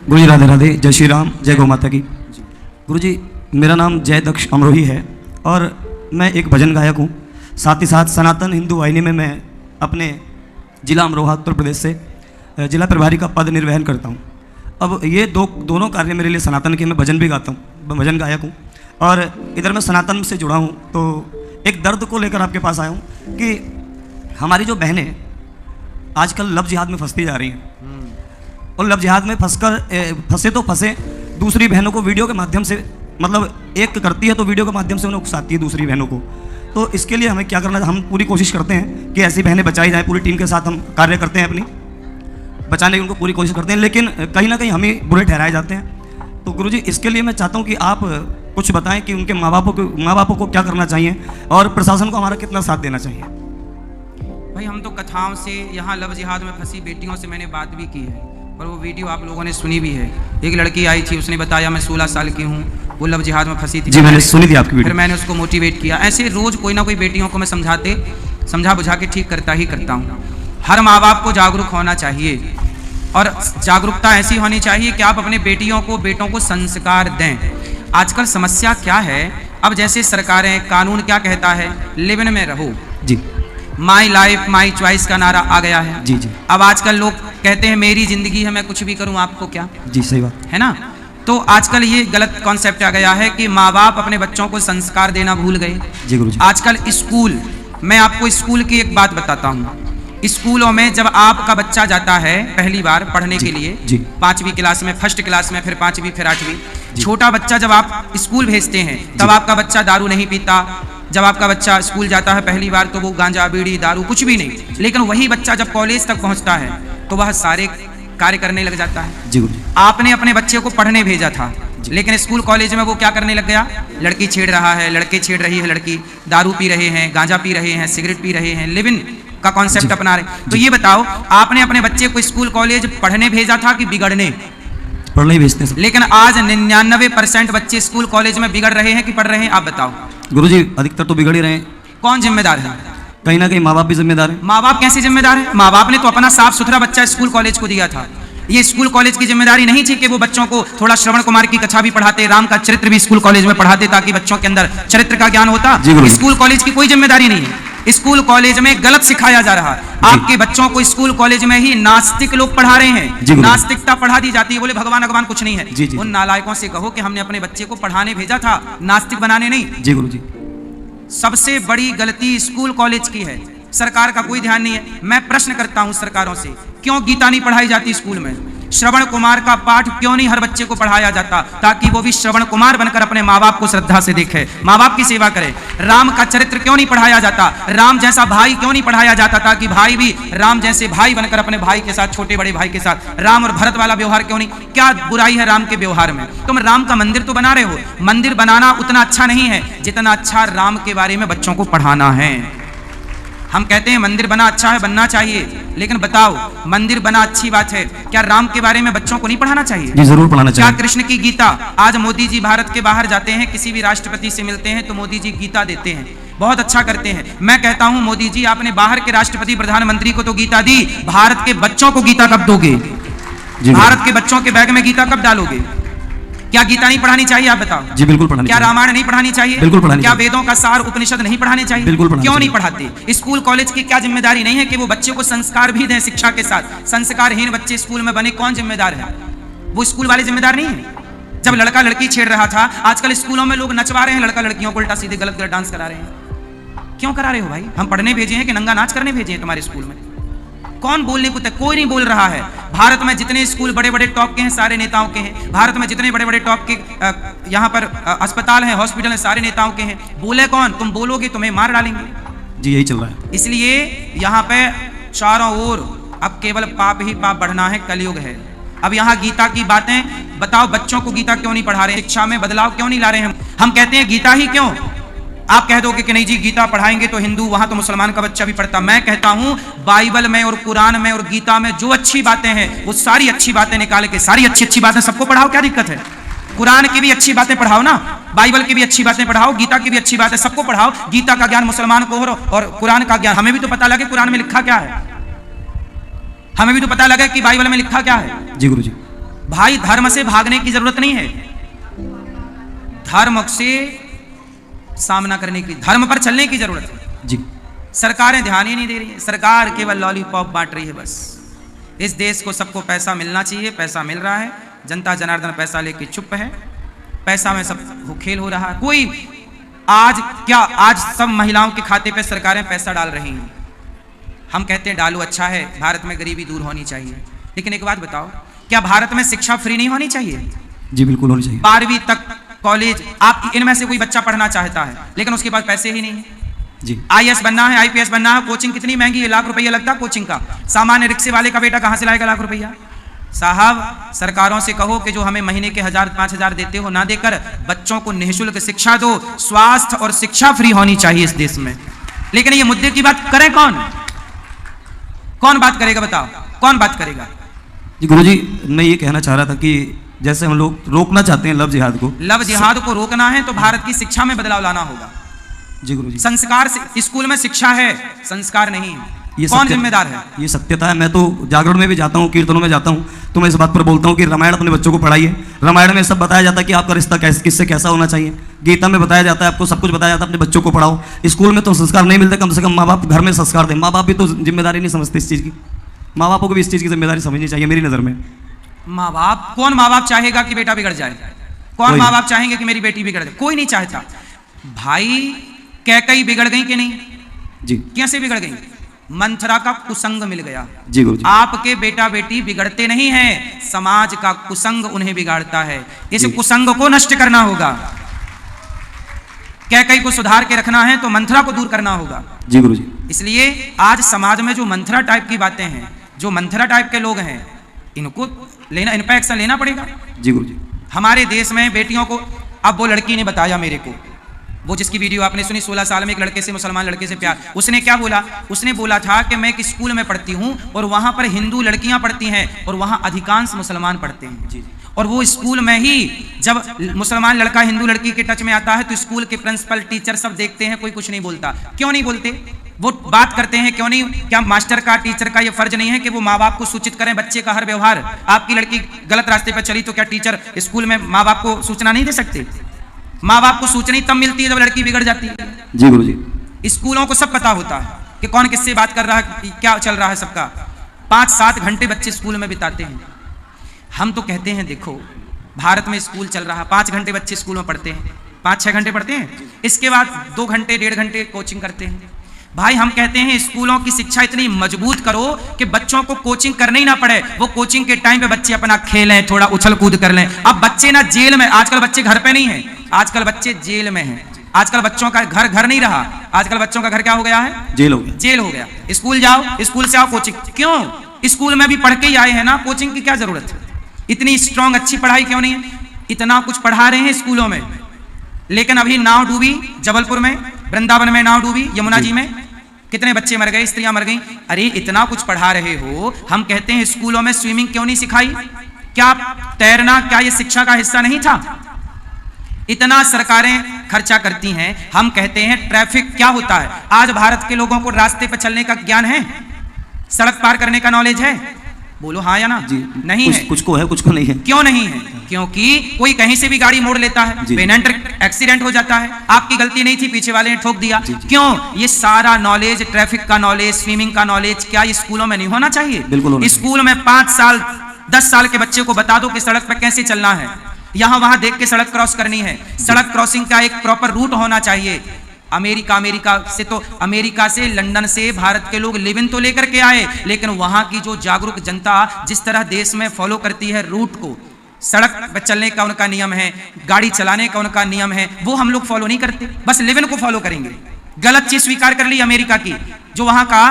गुरु जी राधे राधे, जय श्री राम, जय गौ माता की। गुरु जी, मेरा नाम जय दक्ष अमरोही है और मैं एक भजन गायक हूँ। साथ ही साथ सनातन हिंदू वाहिनी में मैं अपने जिला अमरोहा उत्तर प्रदेश से जिला प्रभारी का पद निर्वहन करता हूँ। अब ये दोनों कार्य मेरे लिए सनातन के, मैं भजन भी गाता हूँ, भजन गायक हूँ और इधर मैं सनातन से जुड़ा हूँ। तो एक दर्द को लेकर आपके पास आया हूँ कि हमारी जो बहनें आजकल लव जिहाद में फंसती जा रही हैं और लव जिहाद में फंसे तो फंसे, दूसरी बहनों को वीडियो के माध्यम से, मतलब एक करती है तो वीडियो के माध्यम से उन्हें उकसाती है दूसरी बहनों को। तो इसके लिए हमें क्या करना है? हम पूरी कोशिश करते हैं कि ऐसी बहनें बचाई जाएँ, पूरी टीम के साथ हम कार्य करते हैं, अपनी बचाने की उनको पूरी कोशिश करते हैं, लेकिन कहीं ना कहीं हम ही बुरे ठहराए जाते हैं। तो गुरुजी, इसके लिए मैं चाहता हूँ कि आप कुछ बताएं कि उनके माँ बापों को क्या करना चाहिए और प्रशासन को हमारा कितना साथ देना चाहिए। भाई, हम तो कथाओं से, यहाँ लव जिहाद में फंसी बेटियों से मैंने बात भी की है और वो वीडियो आप लोगों ने सुनी भी है। एक लड़की आई थी, उसने बताया मैं 16 साल की हूँ, वो लव जिहाद में फंसी थी। जी, मैंने सुनी थी आपकी वीडियो। फिर मैंने उसको मोटिवेट किया। ऐसे रोज कोई ना कोई बेटियों को मैं समझा बुझा के ठीक करता हूँ। हर माँ बाप को जागरूक होना चाहिए और जागरूकता ऐसी होनी चाहिए कि आप अपने बेटों को संस्कार दें। आजकल समस्या क्या है, अब जैसे सरकारें, कानून क्या कहता है, लिव इन में रहो जी, माई लाइफ माई चॉइस का नारा आ गया है। जी जी। अब आजकल लोग कहते हैं मेरी जिंदगी है, मैं कुछ भी करूं, आपको क्या। जी, सही बात है ना। तो आजकल ये गलत कॉन्सेप्ट आ गया है कि माँ बाप अपने बच्चों को संस्कार देना भूल गए। जी गुरुजी। आजकल स्कूल, मैं आपको स्कूल की एक बात बताता हूँ। स्कूलों में जब आपका बच्चा जाता है पहली बार पढ़ने के लिए, 5वीं क्लास में, फर्स्ट क्लास में, फिर 5वीं, फिर 8वीं, छोटा बच्चा जब आप स्कूल भेजते हैं तब आपका बच्चा दारू नहीं पीता। जब आपका बच्चा स्कूल जाता है पहली बार तो वो गांजा, बीड़ी, दारू कुछ भी नहीं। लेकिन वही बच्चा जब कॉलेज तक पहुंचता है तो वह सारे कार्य करने लग जाता है। जी गुरुजी। आपने अपने बच्चे को पढ़ने भेजा था, लेकिन स्कूल कॉलेज में वो क्या करने लग गया? लड़की छेड़ रहा है, लड़के छेड़ रही है लड़की, दारू पी रहे हैं, गांजा पी रहे हैं, सिगरेट पी रहे हैं, लिव इन का कॉन्सेप्ट अपना रहे। तो ये बताओ, आपने अपने बच्चे को स्कूल कॉलेज पढ़ने भेजा था कि बिगड़ने? पढ़ने ही भेजते हैं। लेकिन आज 99% बच्चे स्कूल कॉलेज में बिगड़ रहे हैं कि पढ़ रहे हैं? आप बताओ। गुरुजी, अधिकतर तो बिगड़ ही रहे हैं। कौन जिम्मेदार है? कहीं ना कहीं माँ बाप भी जिम्मेदार है। माँ बाप कैसे जिम्मेदार है? माँ बाप ने तो अपना साफ सुथरा बच्चा स्कूल कॉलेज को दिया था। ये स्कूल कॉलेज की जिम्मेदारी नहीं थी कि वो बच्चों को थोड़ा श्रवण कुमार की कथा भी पढ़ाते, राम का चरित्र भी स्कूल कॉलेज में पढ़ाते ताकि बच्चों के अंदर चरित्र का ज्ञान होता। स्कूल कॉलेज की कोई जिम्मेदारी नहीं है। स्कूल कॉलेज में गलत सिखाया जा रहा है। आपके बच्चों को स्कूल कॉलेज में ही नास्तिक लोग पढ़ा रहे हैं, नास्तिकता पढ़ा दी जाती है। बोले भगवान भगवान कुछ नहीं है। उन नालायकों से कहो कि हमने अपने बच्चे को पढ़ाने भेजा था, नास्तिक बनाने नहीं। जी गुरुजी। सबसे बड़ी गलती स्कूल कॉलेज की है, सरकार का कोई ध्यान नहीं है। मैं प्रश्न करता हूं सरकारों से, क्यों गीता नहीं पढ़ाई जाती स्कूल में? श्रवण कुमार का पाठ क्यों नहीं हर बच्चे को पढ़ाया जाता, ताकि वो भी श्रवण कुमार बनकर अपने माँ बाप को श्रद्धा से देखे, माँ बाप की सेवा करे? राम का चरित्र क्यों नहीं पढ़ाया जाता? राम जैसा भाई क्यों नहीं पढ़ाया जाता, ताकि भाई भी राम जैसे भाई बनकर अपने भाई के साथ, छोटे बड़े भाई के साथ, राम और भरत वाला व्यवहार क्यों नहीं? क्या बुराई है राम के व्यवहार में? तुम राम का मंदिर तो बना रहे हो, मंदिर बनाना उतना अच्छा नहीं है जितना अच्छा राम के बारे में बच्चों को पढ़ाना है। हम कहते हैं मंदिर बना अच्छा है, बनना चाहिए, लेकिन बताओ, मंदिर बना अच्छी बात है, क्या राम के बारे में बच्चों को नहीं पढ़ाना चाहिए? जी जरूर पढ़ाना चाहिए। क्या कृष्ण की गीता, आज मोदी जी भारत के बाहर जाते हैं, किसी भी राष्ट्रपति से मिलते हैं तो मोदी जी गीता देते हैं, बहुत अच्छा करते हैं। मैं कहता हूं मोदी जी, आपने बाहर के राष्ट्रपति प्रधानमंत्री को तो गीता दी, भारत के बच्चों को गीता कब दोगे? भारत के बच्चों के बैग में गीता कब डालोगे? क्या गीता नहीं पढ़ानी चाहिए? आप बताओ। जी बिल्कुल पढ़ानी चाहिए। क्या रामायण नहीं पढ़ानी चाहिए? बिल्कुल पढ़ानी चाहिए। क्या वेदों का सार उपनिषद नहीं पढ़ाने चाहिए? बिल्कुल पढ़ानी क्यों नहीं पढ़ाते? स्कूल कॉलेज की क्या जिम्मेदारी नहीं है कि वो बच्चे को संस्कार भी दें शिक्षा के साथ? संस्कारहीन बच्चे स्कूल में बने, कौन जिम्मेदार है? वो स्कूल वाले जिम्मेदार नहीं है। जब लड़का लड़की छेड़ रहा था, आजकल स्कूलों में लोग नचवा रहे हैं लड़का लड़कियों को, उल्टा सीधे गलत गलत डांस करा रहे हैं। क्यों करा रहे हो भाई? हम पढ़ने भेजे हैं कि नंगा नाच करने भेजे हैं तुम्हारे स्कूल में? कौन बोलने को? कोई नहीं बोल रहा है। भारत में जितने स्कूल बड़े बड़े टॉप के हैं सारे नेताओं के हैं। भारत में जितने बड़े बड़े टॉप के यहाँ पर अस्पताल हैं, हॉस्पिटल हैं, सारे नेताओं के हैं। बोले कौन? तुम बोलोगे तुम्हें मार डालेंगे। जी यही चल रहा है। इसलिए यहाँ पे चारों ओर अब केवल पाप ही पाप बढ़ना है, कलयुग है। अब यहाँ गीता की बातें बताओ, बच्चों को गीता क्यों नहीं पढ़ा रहे? शिक्षा में बदलाव क्यों नहीं ला रहे हैं? हम कहते हैं गीता ही क्यों? आप कह दोगे कि नहीं जी गीता पढ़ाएंगे तो हिंदू, वहां तो मुसलमान का बच्चा भी पढ़ता। मैं कहता हूं बाइबल में और कुरान में और गीता में जो अच्छी बातें हैं वो सारी अच्छी बातें निकाल के सारी अच्छी अच्छी बातें सबको पढ़ाओ, क्या दिक्कत है? कुरान की भी अच्छी बातें पढ़ाओ ना, बाइबल की भी अच्छी बातें पढ़ाओ, गीता की भी अच्छी बातें सबको पढ़ाओ। गीता का ज्ञान मुसलमान को हो और कुरान का ज्ञान हमें भी तो पता लगे कुरान में लिखा क्या है, हमें भी तो पता लगे कि बाइबल में लिखा क्या है। जी गुरुजी। भाई धर्म से भागने की जरूरत नहीं है, धर्म से सामना करने की, धर्म पर चलने की जरूरत है। जी। सरकारें ध्यान ही नहीं दे रही है, सरकार केवल लॉलीपॉप बांट रही है बस। इस देश को सबको पैसा मिलना चाहिए, पैसा मिल रहा है, जनता जनार्दन पैसा लेके चुप है, पैसा में सब खेल हो रहा है। कोई आज सब महिलाओं के खाते पे सरकारें पैसा डाल रही हैं। हम कहते हैं डालो, अच्छा है, भारत में गरीबी दूर होनी चाहिए, लेकिन एक बात बताओ, क्या भारत में शिक्षा फ्री नहीं होनी चाहिए? जी बिल्कुल होनी चाहिए। 12वीं तक कॉलेज, आप इनमें से कोई बच्चा पढ़ना चाहता है लेकिन उसके पास पैसे ही नहीं है। जी। IAS बनना है, IPS बनना है, कोचिंग कितनी महंगी है, लाख रुपया लगता है कोचिंग का। सामान्य रिक्शे वाले का बेटा कहां से लाएगा लाख रुपया? साहब सरकारों से कहो कि जो हमें महीने के 1000-5000 देते हो ना देकर बच्चों को निःशुल्क शिक्षा दो, स्वास्थ्य और शिक्षा फ्री होनी चाहिए इस देश में। लेकिन ये मुद्दे की बात करें कौन बात करेगा बताओ, कौन बात करेगा? जी गुरुजी, मैं ये कहना चाह रहा था कि जैसे हम लोग रोकना चाहते हैं लव जिहाद को रोकना है तो भारत की शिक्षा में बदलाव लाना होगा। जी गुरुजी। संस्कार से, स्कूल में शिक्षा है, संस्कार नहीं है, ये कौन जिम्मेदार है? ये सत्यता है। मैं तो जागरण में भी जाता हूँ, कीर्तनों में जाता हूँ, तो मैं इस बात पर बोलता हूँ कि रामायण अपने बच्चों को पढ़ाइए। रामायण में सब बताया जाता है कि आपका रिश्ता किससे कैसा होना चाहिए। गीता में बताया जाता है, आपको सब कुछ बताया जाता है, अपने बच्चों को पढ़ाओ। स्कूल में तो संस्कार नहीं मिलते, कम से कम माँ बाप घर में संस्कार दें। माँ बाप भी तो जिम्मेदारी नहीं समझते इस चीज़ की, माँ बापों को भी इस चीज़ की जिम्मेदारी समझनी चाहिए मेरी नज़र में। कौन माँ बाप चाहेगा कि बेटा बिगड़ जाए? कौन माँ बाप चाहेंगे कि मेरी बेटी बिगड़ जाए? कोई नहीं चाहता। भाई कैकई बिगड़ गई कि नहीं? जी। कैसे बिगड़ गई? मंथरा का कुसंग मिल गया। जी गुरुजी। आपके बेटा बेटी बिगड़ते नहीं हैं, समाज का कुसंग उन्हें बिगाड़ता है। इस कुसंग को नष्ट करना होगा। कैकई को सुधार के रखना है तो मंथरा को दूर करना होगा। जी गुरुजी। इसलिए आज समाज में जो मंथरा टाइप की बातें हैं, जो मंथरा टाइप के लोग हैं, इनको लेना, इन पर एक्शन लेना पड़ेगा। जी गुरुजी। हमारे देश में बेटियों को, अब वो लड़की ने बताया मेरे को, वो जिसकी वीडियो आपने सुनी, 16 साल में एक लड़के से, मुसलमान लड़के से प्यार, उसने क्या बोला? उसने बोला था कि मैं एक स्कूल में पढ़ती हूँ और वहाँ पर हिंदू लड़कियाँ पढ़ती हैं और वहाँ अधिकांश मुसलमान पढ़ते हैं। जी। और वो स्कूल में ही जब मुसलमान लड़का हिंदू लड़की के टच में आता है तो स्कूल के प्रिंसिपल, टीचर सब देखते हैं, कोई कुछ नहीं बोलता। क्यों नहीं बोलते? वो बात करते हैं क्यों नहीं? क्या मास्टर का, टीचर का ये फर्ज नहीं है कि वो माँ बाप को सूचित करें बच्चे का हर व्यवहार? आपकी लड़की गलत रास्ते पर चली तो क्या टीचर स्कूल में माँ बाप को सूचना नहीं दे सकते? माँ बाप को सूचना तब मिलती है जब लड़की बिगड़ जाती है। जी गुरुजी। स्कूलों को सब पता होता है कि कौन किससे बात कर रहा है, क्या चल रहा है सबका। 5-7 घंटे बच्चे स्कूल में बिताते हैं। हम तो कहते हैं देखो भारत में स्कूल चल रहा है, 5 घंटे बच्चे स्कूल में पढ़ते हैं, 5-6 घंटे पढ़ते हैं, इसके बाद 2 घंटे 1.5 घंटे कोचिंग करते हैं। भाई हम कहते हैं स्कूलों की शिक्षा इतनी मजबूत करो कि बच्चों को कोचिंग करने ही ना पड़े, वो कोचिंग के टाइम पे बच्चे अपना खेलें, थोड़ा उछल कूद कर लें। अब बच्चे ना जेल में, आजकल बच्चे घर पे नहीं है, आजकल बच्चे जेल में हैं। आजकल बच्चों का घर नहीं रहा, आजकल बच्चों का घर क्या हो गया है? जेल हो गया। जेल हो गया। स्कूल जाओ, स्कूल से आओ कोचिंग। क्यों? स्कूल में भी पढ़ के ही आए हैं ना, कोचिंग की क्या जरूरत है? इतनी स्ट्रांग अच्छी पढ़ाई क्यों नहीं है? इतना कुछ पढ़ा रहे हैं स्कूलों में, लेकिन अभी नाव डूबी जबलपुर में, वृंदावन में नाव डूबी, यमुना जी में कितने बच्चे मर गए, स्त्रियां मर गई। अरे इतना कुछ पढ़ा रहे हो, हम कहते हैं स्कूलों में स्विमिंग क्यों नहीं सिखाई? क्या तैरना, क्या ये शिक्षा का हिस्सा नहीं था? इतना सरकारें खर्चा करती हैं। हम कहते हैं ट्रैफिक क्या होता है? आज भारत के लोगों को रास्ते पर चलने का ज्ञान है, सड़क पार करने का नॉलेज है? बोलो हाँ या ना? जी नहीं है। कुछ को है, कुछ को नहीं है। क्यों नहीं है? क्योंकि कोई कहीं से भी गाड़ी मोड़ लेता है, पेनेंट एक्सीडेंट हो जाता है। आपकी गलती नहीं थी, पीछे वाले ने ठोक दिया। क्यों? ये सारा नॉलेज, ट्रैफिक का नॉलेज, स्विमिंग का नॉलेज, क्या ये स्कूलों में नहीं होना चाहिए? बिल्कुल। स्कूल में 5 साल 10 साल के बच्चे को बता दो कि सड़क पर कैसे चलना है, यहां वहां देख के सड़क क्रॉस करनी है। सड़क क्रॉसिंग का एक प्रॉपर रूट होना चाहिए। अमेरिका से लंदन से भारत के लोग लिव इन तो लेकर के आए, लेकिन वहां की जो जागरूक जनता जिस तरह देश में फॉलो करती है रूट को, सड़क पर चलने का उनका नियम है, गाड़ी चलाने का उनका नियम है, वो हम लोग फॉलो नहीं करते, बस लिव इन को फॉलो करेंगे। गलत चीज स्वीकार कर ली अमेरिका की, जो वहां का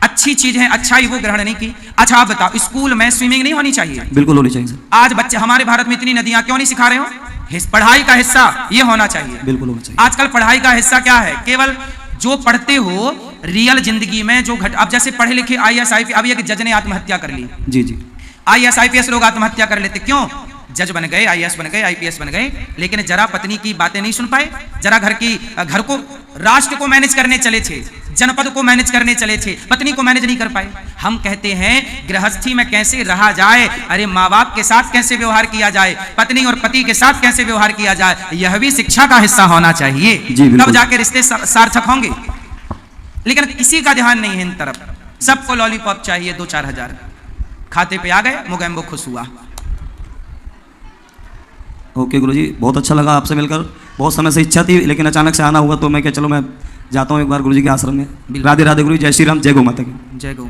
अच्छी चीज है, अच्छाई वो ग्रहण नहीं की। अच्छा आप बताओ, स्कूल में स्विमिंग नहीं होनी चाहिए? बिल्कुल होनी चाहिए सर। आज बच्चे, हमारे भारत में इतनी नदियां क्यों नहीं सिखा रहे हो? पढ़ाई का हिस्सा ये होना चाहिए। बिल्कुल होना चाहिए। आजकल पढ़ाई का हिस्सा क्या है? केवल जो पढ़ते हो रियल जिंदगी में जो अब जैसे पढ़े लिखे IAS IPS, अभी एक जज ने आत्महत्या कर ली। जी जी। IAS IPS लोग आत्महत्या कर लेते, क्यों? जज बन गए, IAS बन गए, IPS बन गए, लेकिन जरा पत्नी की बातें नहीं सुन पाए, जरा घर को राष्ट्र को मैनेज करने चले थे, जनपद को मैनेज करने चले थे, पत्नी को मैनेज नहीं कर पाए। हम कहते हैं गृहस्थी में कैसे रहा जाए, अरे माँ बाप के साथ कैसे व्यवहार किया जाए, पत्नी और पति के साथ कैसे व्यवहार किया जाए, यह भी शिक्षा का हिस्सा होना चाहिए, तब जाके रिश्ते सार्थक होंगे। लेकिन किसी का ध्यान नहीं है इन तरफ, सबको लॉलीपॉप चाहिए 2-4 हजार, खाते पे आ गए, मुगैम्बो खुश हुआ। ओके गुरुजी, बहुत अच्छा लगा आपसे मिलकर। बहुत समय से इच्छा थी, लेकिन अचानक से आना हुआ तो मैं क्या चलो मैं जाता हूँ एक बार गुरुजी के आश्रम में। राधे राधे गुरु, जय श्री राम, जय गौ माता की। जय गौ।